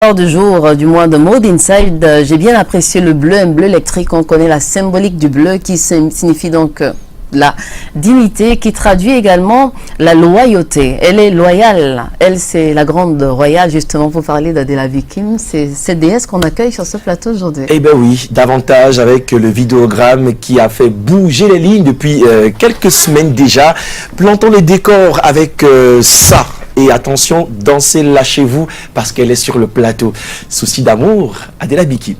Du jour du mois de Mode Inside, j'ai bien apprécié le bleu, un bleu électrique. On connaît la symbolique du bleu qui signifie donc la dignité, qui traduit également la loyauté. Elle est loyale. Elle, c'est la grande royale, justement, pour parler d'Adela Bikim. C'est cette déesse qu'on accueille sur ce plateau aujourd'hui. Eh bien oui, davantage avec le vidéogramme qui a fait bouger les lignes depuis quelques semaines déjà. Plantons les décors avec ça. Et attention, dansez là chez vous parce qu'elle est sur le plateau. Souci d'amour, Adela Bikim.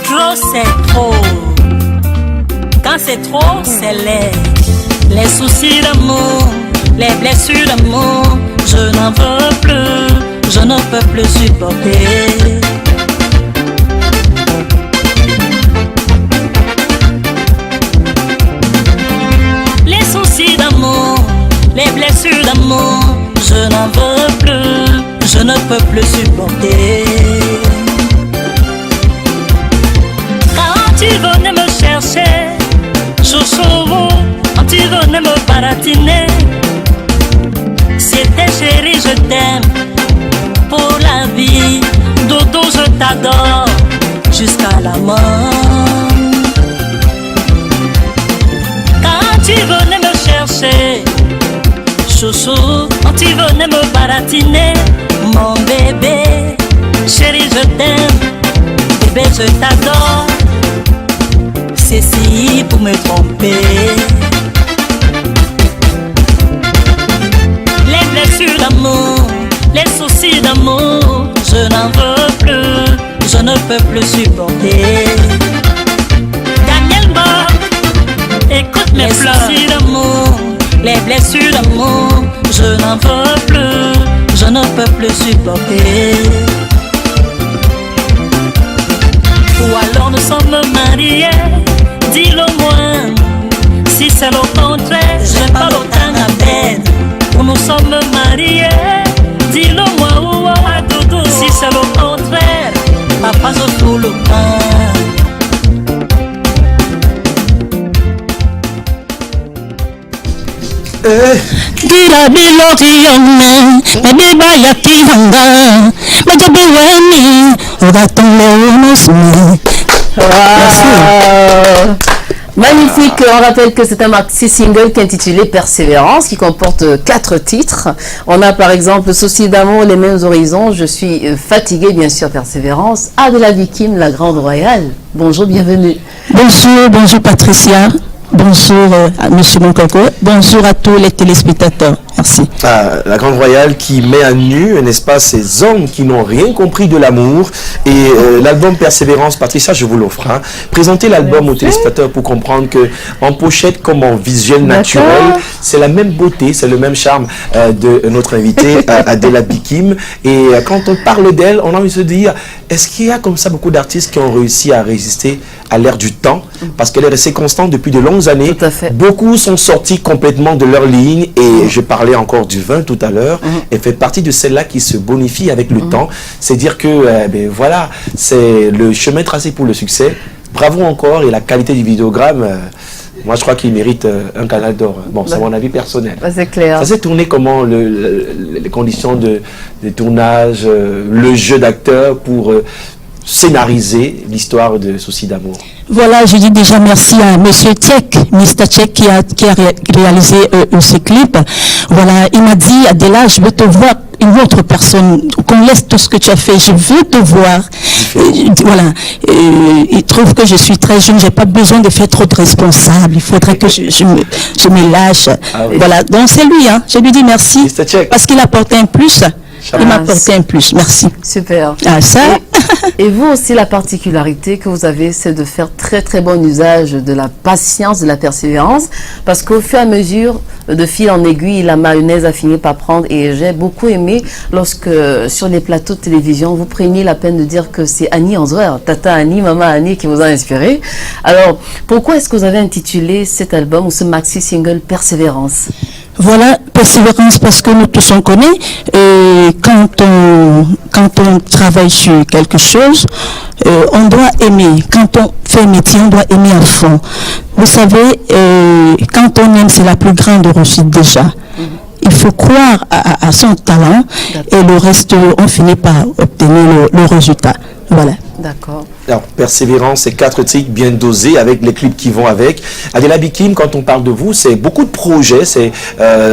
Trop c'est trop. Quand c'est trop, c'est laid. Les soucis d'amour, les blessures d'amour, je n'en veux plus, je ne peux plus supporter. Les blessures d'amour, je n'en veux plus, je ne peux plus supporter. Quand tu venais me chercher, chouchou, quand tu venais me baratiner, c'était chérie, je t'aime pour la vie, dodo, je t'adore jusqu'à la mort. Quand tu venais me chercher, chouchou, quand tu venais me baratiner, mon bébé, chérie je t'aime, bébé je t'adore, c'est si pour me tromper. Les blessures d'amour, les soucis d'amour, je n'en veux plus, je ne peux plus supporter. Daniel Ba, écoute mes pleurs. Les soucis d'amour, les blessures d'amour, je n'en veux plus, je ne peux plus supporter. Ou alors nous sommes mariés, dis-le moi. Si c'est le contraire, je parle autant à bête. Ou nous sommes mariés, dis-le moi. Doudou. Si c'est le contraire, papa je fous le pain. Dira bilorione, beba yakihanga, majabiweni, ogatonleonosme. Magnifique, on rappelle que c'est un maxi single qui est intitulé Persévérance, qui comporte 4 titres. On a par exemple Souci d'amour, Les mêmes horizons, Je suis fatiguée, bien sûr, Persévérance. Adela Bikim, la grande royale. Bonjour, bienvenue. Bonjour, bonjour Patricia. Bonjour à M. Monkoko, bonjour à tous les téléspectateurs, merci. La grande royale qui met à nu, n'est-ce pas, ces hommes qui n'ont rien compris de l'amour. Et l'album Persévérance, Patricia, je vous l'offre. Hein. Présentez l'album aux téléspectateurs pour comprendre que en pochette comme en visuel naturel, c'est la même beauté, c'est le même charme de notre invitée Adela Bikim. Et quand on parle d'elle, on a envie de se dire, est-ce qu'il y a comme ça beaucoup d'artistes qui ont réussi à résister à l'ère du temps? Parce qu'elle est restée constante depuis de longues années. Tout à fait. Beaucoup sont sortis complètement de leur ligne et je parlais encore du vin tout à l'heure. Elle fait partie de celles-là qui se bonifient avec le temps. C'est dire que ben, voilà, c'est le chemin tracé pour le succès. Bravo encore, et la qualité du vidéogramme, moi je crois qu'il mérite un canal d'or. Bon, c'est mon avis personnel. C'est clair. Ça s'est tourné comment, les conditions de tournage, le jeu d'acteur pour scénariser l'histoire de Souci d'amour? Voilà, je dis déjà merci à Monsieur Tchek, Mr. Tchek qui a réalisé ce clip. Voilà, il m'a dit, Adela, je veux te voir une autre personne, qu'on laisse tout ce que tu as fait, je veux te voir. Voilà, il trouve que je suis très jeune, j'ai pas besoin de faire trop de responsable, il faudrait que je me lâche. Ah oui. Voilà, donc c'est lui, hein. Je lui dis merci, Mr. Tchek, parce qu'il a apporté un plus. Il m'a apporté un plus, merci. Super. Ah, ça. Et vous aussi, la particularité que vous avez, c'est de faire très très bon usage de la patience, de la persévérance, parce qu'au fur et à mesure, de fil en aiguille, la mayonnaise a fini par prendre. Et j'ai beaucoup aimé lorsque, sur les plateaux de télévision, vous preniez la peine de dire que c'est Annie Anzouer, Tata Annie, Maman Annie qui vous a inspiré. Alors, pourquoi est-ce que vous avez intitulé cet album ou ce maxi-single Persévérance? Voilà, persévérance, parce que nous tous on connaît, quand on travaille sur quelque chose, on doit aimer. Quand on fait un métier, on doit aimer à fond. Vous savez, quand on aime, c'est la plus grande réussite déjà. il faut croire à son talent et le reste, on finit par obtenir le résultat. Voilà. D'accord. Alors, persévérance et 4 titres bien dosés avec les clips qui vont avec. Adela Bikim, quand on parle de vous, c'est beaucoup de projets, c'est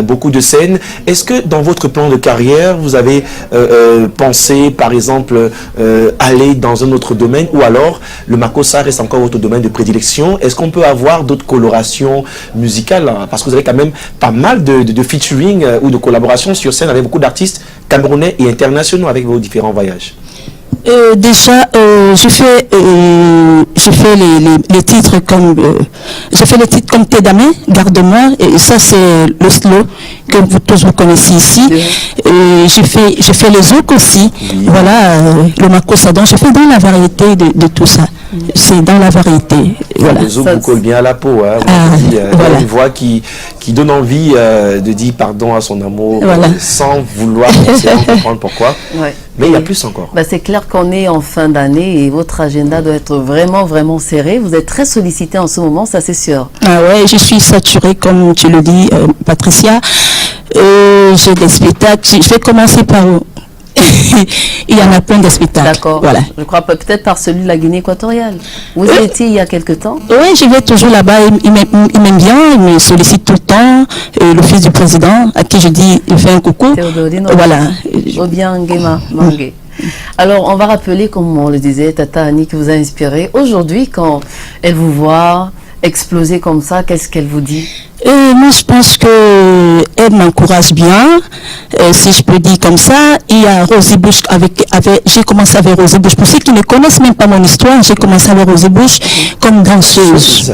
beaucoup de scènes. Est-ce que dans votre plan de carrière, vous avez pensé, par exemple, aller dans un autre domaine, ou alors le Makossa reste encore votre domaine de prédilection? Est-ce qu'on peut avoir d'autres colorations musicales, hein? Parce que vous avez quand même pas mal de featuring ou de collaborations sur scène avec beaucoup d'artistes camerounais et internationaux avec vos différents voyages. Déjà, je fais les titres comme Tédamé, Garde-moi, et ça c'est le slow que vous tous vous connaissez ici. Je fais les zouk aussi, voilà, le Makossa. Donc je fais dans la variété de tout ça. C'est dans la variété. Voilà. Le zouk vous colle bien à la peau, hein. Voilà. Une voix qui donne envie de dire pardon à son amour, voilà, sans vouloir forcément comprendre pourquoi. Ouais. Mais il y a plus encore. Bah, c'est clair qu'on est en fin d'année et votre agenda doit être vraiment, vraiment serré. Vous êtes très sollicité en ce moment, ça c'est sûr. Ah ouais, je suis saturée, comme tu le dis, Patricia. J'ai des spectacles. Je vais commencer par... Il y en a plein de spectacles. D'accord. Voilà. Je crois peut-être par celui de la Guinée équatoriale. Vous y étiez il y a quelque temps? Oui, je vais toujours là-bas. Il m'aime bien, il me sollicite tout le temps. Le fils du président, à qui je dis, il fait un coucou. Théodorine. Voilà. Obiang Ngema Mangé. Alors, on va rappeler, comme on le disait, Tata Annie qui vous a inspiré. Aujourd'hui, quand elle vous voit exploser comme ça, qu'est-ce qu'elle vous dit? Moi, je pense qu'elle m'encourage bien, si je peux dire comme ça. Il y a Rosie Bush, j'ai commencé avec Rosie Bush. Pour ceux qui ne connaissent même pas mon histoire, j'ai commencé avec Rosie Bush comme danseuse.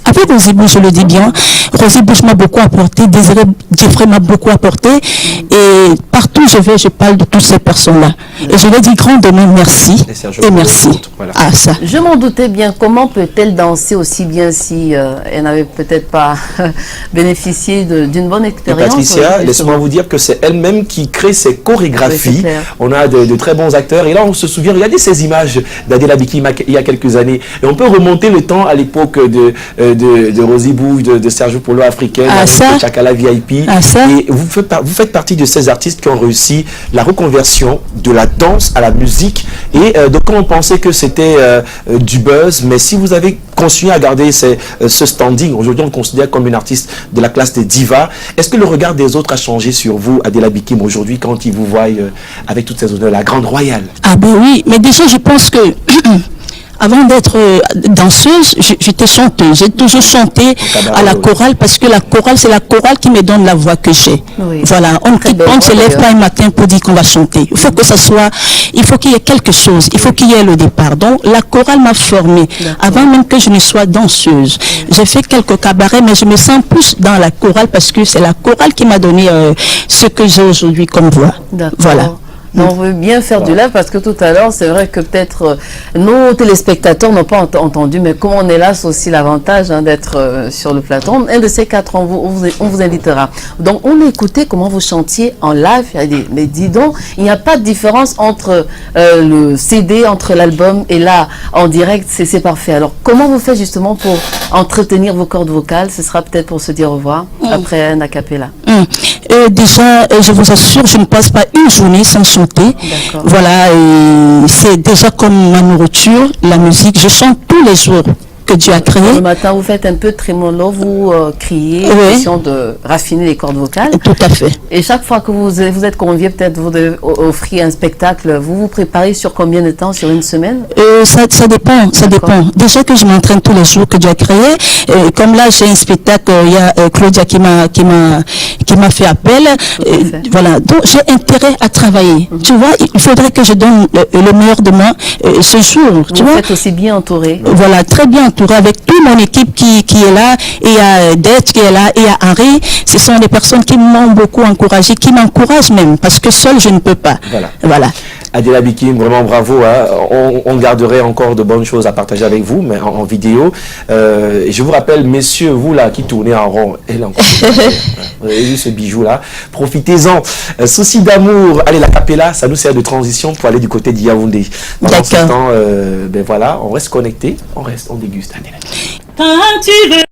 Avec Rosie Bush, je le dis bien. Rosie Bush m'a beaucoup apporté, Désiré Jeffrey m'a beaucoup apporté. Et partout où je vais, je parle de toutes ces personnes-là. Et je leur dis grandement merci. Et merci. Voilà. Ah, ça. Je m'en doutais bien. Comment peut-elle danser aussi bien si elle n'avait peut-être pas bénéficier d'une bonne expérience? Patricia, laissez-moi vous dire que c'est elle-même qui crée ses chorégraphies. Oui, on a de très bons acteurs. Et là, on se souvient, regardez ces images d'Adela Bikim il y a quelques années. Et on peut remonter le temps à l'époque de Rosie Bush, de Sergio Polo Africaine, de Chakala VIP. Et vous faites partie de ces artistes qui ont réussi la reconversion de la danse à la musique. Et donc, on pensait que c'était du buzz. Mais si vous avez continué à garder ce standing, aujourd'hui, on le considère comme une artiste de la classe des divas. Est-ce que le regard des autres a changé sur vous, Adela Bikim, aujourd'hui, quand ils vous voient avec toutes ces honneurs, la grande royale? Ah ben oui, mais déjà, je pense que avant d'être danseuse, j'étais chanteuse. J'ai toujours chanté à la chorale parce que la chorale, c'est la chorale qui me donne la voix que j'ai. Oui. Voilà, on ne se lève pas un matin pour dire qu'on va chanter. Il faut que ça soit, il faut qu'il y ait quelque chose, il faut qu'il y ait le départ. Donc la chorale m'a formée avant même que je ne sois danseuse. J'ai fait quelques cabarets, mais je me sens plus dans la chorale parce que c'est la chorale qui m'a donné ce que j'ai aujourd'hui comme voix. Voilà. On veut bien faire du live parce que tout à l'heure, c'est vrai que peut-être nos téléspectateurs n'ont pas entendu, mais comme on est là, c'est aussi l'avantage d'être sur le plateau. Un de ces quatre, on vous invitera. Donc, on a écouté comment vous chantiez en live. Mais dis donc, il n'y a pas de différence entre le CD, entre l'album et là, en direct, c'est parfait. Alors, comment vous faites justement pour entretenir vos cordes vocales? Ce sera peut-être pour se dire au revoir après un a cappella. Déjà, je vous assure, je ne passe pas une journée sans chanter. Voilà, c'est déjà comme ma nourriture, la musique. Je chante tous les jours que Dieu a créé. Le matin, vous faites un peu de trémolo, vous criez, question de raffiner les cordes vocales. Tout à fait. Et chaque fois que vous êtes convié, peut-être vous devez offrir un spectacle, vous vous préparez sur combien de temps? Sur une semaine? Ça dépend, ça dépend. Déjà que je m'entraîne tous les jours que Dieu a créé, comme là j'ai un spectacle, il y a Claudia qui m'a fait appel. Voilà, donc j'ai intérêt à travailler. Tu vois, il faudrait que je donne le meilleur de moi ce jour. Vous êtes aussi bien entouré. Voilà, très bien entouré avec toute mon équipe qui est là. Et il y a Dette qui est là, et il y a Henri. Ce sont des personnes qui m'ont beaucoup encouragé, qui m'encouragent même, parce que seul je ne peux pas. Voilà. Adela Bikim, vraiment bravo. On garderait encore de bonnes choses à partager avec vous, mais en vidéo. Je vous rappelle, messieurs, vous là qui tournez en rond, elle encore. Vous avez vu ce bijou-là? Profitez-en. Souci d'amour. Allez, la capella, ça nous sert de transition pour aller du côté de Yaoundé. Pendant ce temps, ben voilà, on reste connecté, on déguste. Adela. Quand tu veux